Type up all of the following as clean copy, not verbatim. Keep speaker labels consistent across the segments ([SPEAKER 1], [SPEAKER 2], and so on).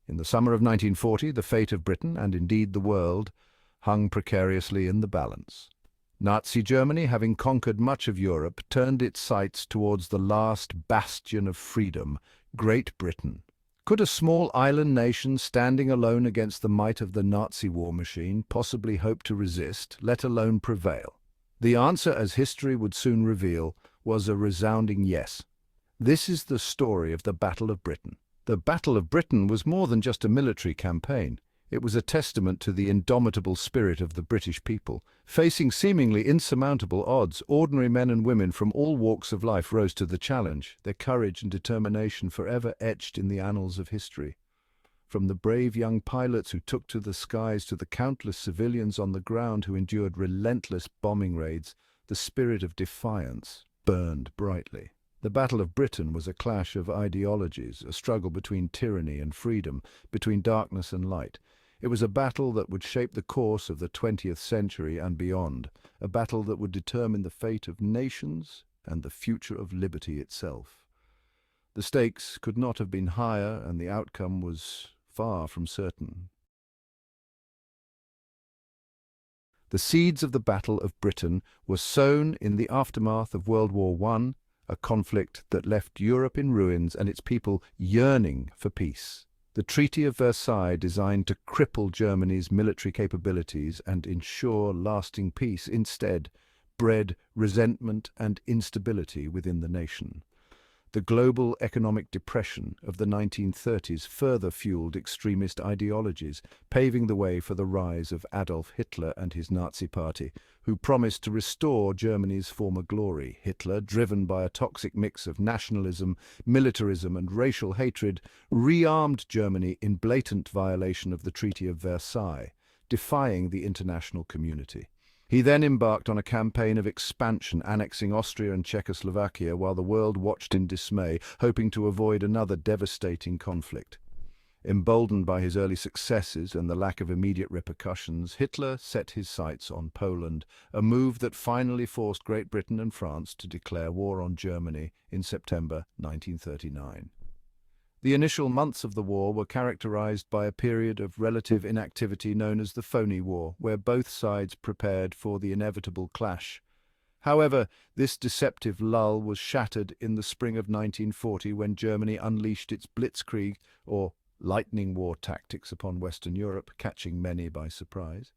[SPEAKER 1] In the summer of 1940, the fate of Britain, and indeed the world, hung precariously in the balance. Nazi Germany, having conquered much of Europe, turned its sights towards the last bastion of freedom, Great Britain. Could a small island nation standing alone against the might of the Nazi war machine possibly hope to resist, let alone prevail? The answer, as history would soon reveal, was a resounding yes. This is the story of the Battle of Britain. The Battle of Britain was more than just a military campaign. It was a testament to the indomitable spirit of the British people. Facing seemingly insurmountable odds, ordinary men and women from all walks of life rose to the challenge, their courage and determination forever etched in the annals of history. From the brave young pilots who took to the skies to the countless civilians on the ground who endured relentless bombing raids, the spirit of defiance burned brightly. The Battle of Britain was a clash of ideologies, a struggle between tyranny and freedom, between darkness and light. It was a battle that would shape the course of the 20th century and beyond, a battle that would determine the fate of nations and the future of liberty itself. The stakes could not have been higher, and the outcome was far from certain. The seeds of the Battle of Britain were sown in the aftermath of World War I, a conflict that left Europe in ruins and its people yearning for peace. The Treaty of Versailles, designed to cripple Germany's military capabilities and ensure lasting peace, instead bred resentment and instability within the nation. The global economic depression of the 1930s further fueled extremist ideologies, paving the way for the rise of Adolf Hitler and his Nazi Party, who promised to restore Germany's former glory. Hitler, driven by a toxic mix of nationalism, militarism, and racial hatred, rearmed Germany in blatant violation of the Treaty of Versailles, defying the international community. He then embarked on a campaign of expansion, annexing Austria and Czechoslovakia while the world watched in dismay, hoping to avoid another devastating conflict. Emboldened by his early successes and the lack of immediate repercussions, Hitler set his sights on Poland, a move that finally forced Great Britain and France to declare war on Germany in September 1939. The initial months of the war were characterized by a period of relative inactivity known as the Phony War, where both sides prepared for the inevitable clash. However, this deceptive lull was shattered in the spring of 1940 when Germany unleashed its blitzkrieg, or lightning war tactics, upon Western Europe, catching many by surprise.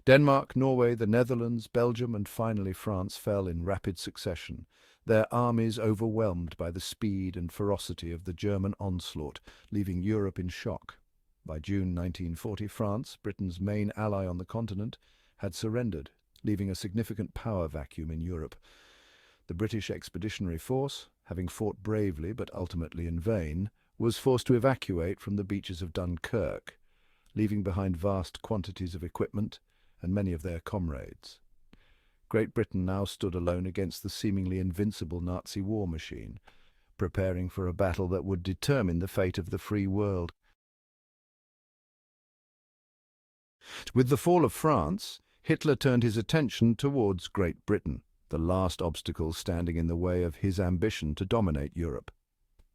[SPEAKER 1] Denmark, Norway, the Netherlands, Belgium, and finally France fell in rapid succession, their armies overwhelmed by the speed and ferocity of the German onslaught, leaving Europe in shock. By June 1940, France, Britain's main ally on the continent, had surrendered, leaving a significant power vacuum in Europe. The British Expeditionary Force, having fought bravely but ultimately in vain, was forced to evacuate from the beaches of Dunkirk, leaving behind vast quantities of equipment and many of their comrades. Great Britain now stood alone against the seemingly invincible Nazi war machine, preparing for a battle that would determine the fate of the free world. With the fall of France, Hitler turned his attention towards Great Britain, the last obstacle standing in the way of his ambition to dominate Europe.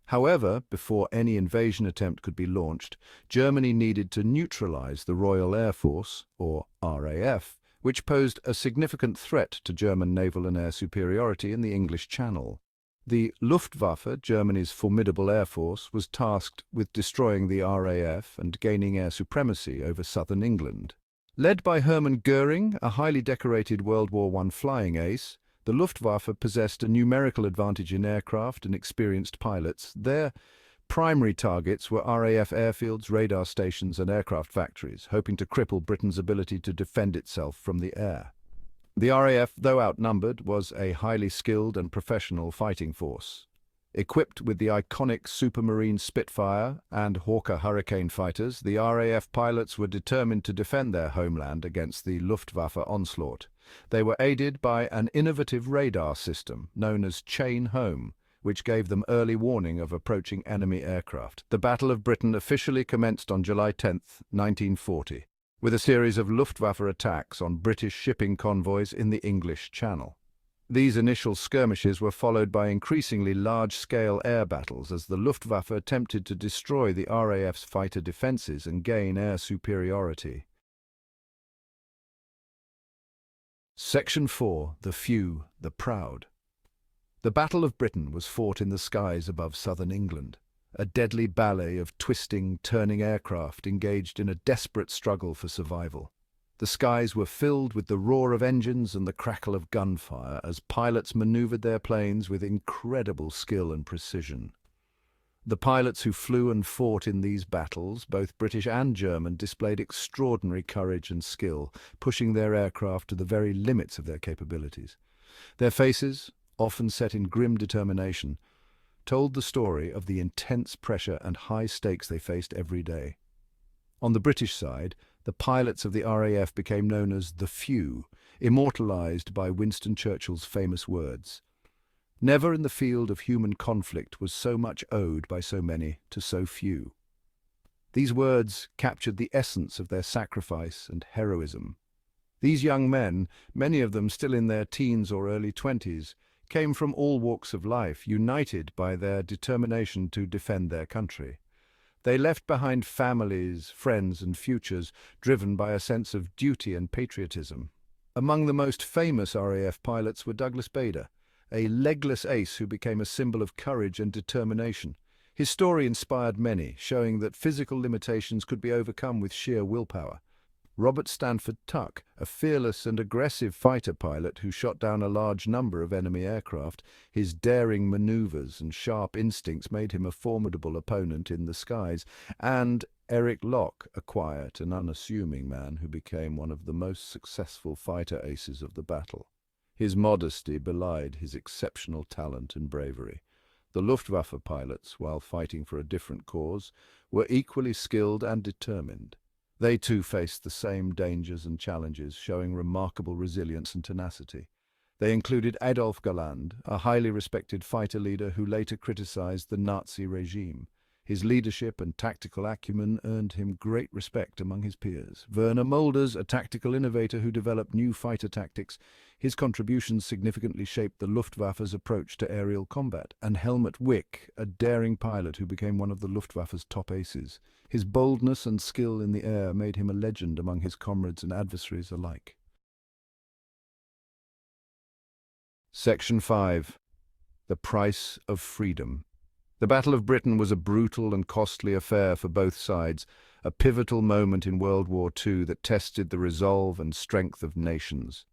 [SPEAKER 1] However, before any invasion attempt could be launched, Germany needed to neutralize the Royal Air Force, or RAF, which posed a significant threat to German naval and air superiority in the English Channel. The Luftwaffe, Germany's formidable air force, was tasked with destroying the RAF and gaining air supremacy over southern England. Led by Hermann Göring, a highly decorated World War I flying ace, the Luftwaffe possessed a numerical advantage in aircraft and experienced pilots. Their primary targets were RAF airfields, radar stations, and aircraft factories, hoping to cripple Britain's ability to defend itself from the air. The RAF, though outnumbered, was a highly skilled and professional fighting force. Equipped with the iconic Supermarine Spitfire and Hawker Hurricane fighters, the RAF pilots were determined to defend their homeland against the Luftwaffe onslaught. They were aided by an innovative radar system known as Chain Home, which gave them early warning of approaching enemy aircraft. The Battle of Britain officially commenced on July 10, 1940, with a series of Luftwaffe attacks on British shipping convoys in the English Channel. These initial skirmishes were followed by increasingly large-scale air battles as the Luftwaffe attempted to destroy the RAF's fighter defences and gain air superiority. Section 4. The Few, the Proud. The Battle of Britain was fought in the skies above southern England, a deadly ballet of twisting, turning aircraft engaged in a desperate struggle for survival. The skies were filled with the roar of engines and the crackle of gunfire as pilots maneuvered their planes with incredible skill and precision. The pilots who flew and fought in these battles, both British and German, displayed extraordinary courage and skill, pushing their aircraft to the very limits of their capabilities. Their faces, often set in grim determination, told the story of the intense pressure and high stakes they faced every day. On the British side, the pilots of the RAF became known as the Few, immortalized by Winston Churchill's famous words. Never in the field of human conflict was so much owed by so many to so few. These words captured the essence of their sacrifice and heroism. These young men, many of them still in their teens or early 20s, came from all walks of life, united by their determination to defend their country. They left behind families, friends, and futures, driven by a sense of duty and patriotism. Among the most famous RAF pilots were Douglas Bader, a legless ace who became a symbol of courage and determination. His story inspired many, showing that physical limitations could be overcome with sheer willpower. Robert Stanford Tuck, a fearless and aggressive fighter pilot who shot down a large number of enemy aircraft, his daring maneuvers and sharp instincts made him a formidable opponent in the skies, and Eric Locke, a quiet and unassuming man who became one of the most successful fighter aces of the battle. His modesty belied his exceptional talent and bravery. The Luftwaffe pilots, while fighting for a different cause, were equally skilled and determined. They too faced the same dangers and challenges, showing remarkable resilience and tenacity. They included Adolf Galland, a highly respected fighter leader who later criticized the Nazi regime. His leadership and tactical acumen earned him great respect among his peers. Werner Mulders, a tactical innovator who developed new fighter tactics, his contributions significantly shaped the Luftwaffe's approach to aerial combat. And Helmut Wick, a daring pilot who became one of the Luftwaffe's top aces. His boldness and skill in the air made him a legend among his comrades and adversaries alike. Section 5. The Price of Freedom. The Battle of Britain was a brutal and costly affair for both sides, a pivotal moment in World War II that tested the resolve and strength of nations.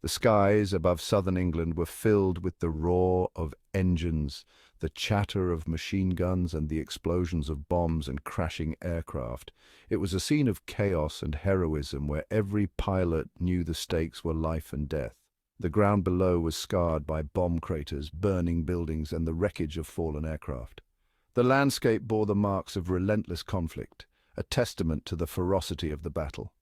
[SPEAKER 1] The skies above southern England were filled with the roar of engines, the chatter of machine guns, and the explosions of bombs and crashing aircraft. It was a scene of chaos and heroism where every pilot knew the stakes were life and death. The ground below was scarred by bomb craters, burning buildings, and the wreckage of fallen aircraft. The landscape bore the marks of relentless conflict, a testament to the ferocity of the battle.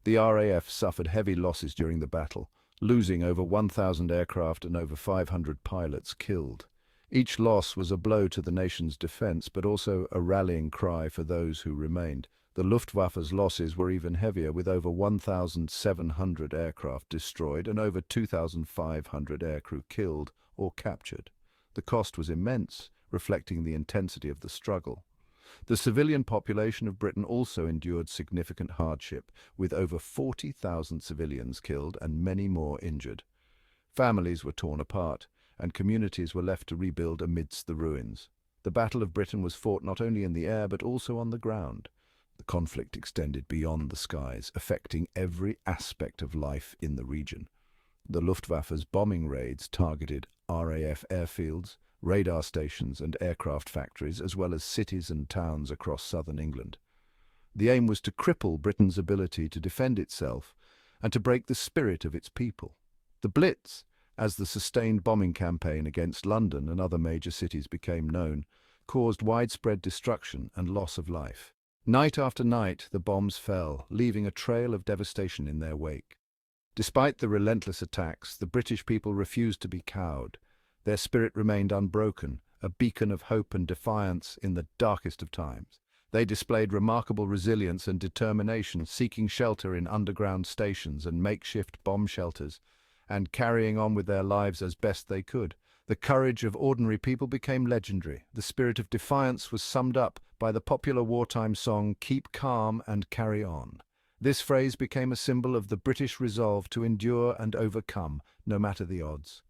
[SPEAKER 1] The RAF suffered heavy losses during the battle, losing over 1,000 aircraft and over 500 pilots killed. Each loss was a blow to the nation's defense, but also a rallying cry for those who remained. The Luftwaffe's losses were even heavier, with over 1,700 aircraft destroyed and over 2,500 aircrew killed or captured. The cost was immense, reflecting the intensity of the struggle. The civilian population of Britain also endured significant hardship, with over 40,000 civilians killed and many more injured. Families were torn apart, and communities were left to rebuild amidst the ruins. The Battle of Britain was fought not only in the air but also on the ground. The conflict extended beyond the skies, affecting every aspect of life in the region. The Luftwaffe's bombing raids targeted RAF airfields, radar stations, and aircraft factories, as well as cities and towns across southern England. The aim was to cripple Britain's ability to defend itself and to break the spirit of its people. The Blitz, as the sustained bombing campaign against London and other major cities became known, caused widespread destruction and loss of life. Night after night, the bombs fell, leaving a trail of devastation in their wake. Despite the relentless attacks, the British people refused to be cowed. Their spirit remained unbroken, a beacon of hope and defiance in the darkest of times. They displayed remarkable resilience and determination, seeking shelter in underground stations and makeshift bomb shelters. and carrying on with their lives as best they could. The courage of ordinary people became legendary. The spirit of defiance was summed up by the popular wartime song, "Keep Calm and Carry On." This phrase became a symbol of the British resolve to endure and overcome, no matter the odds.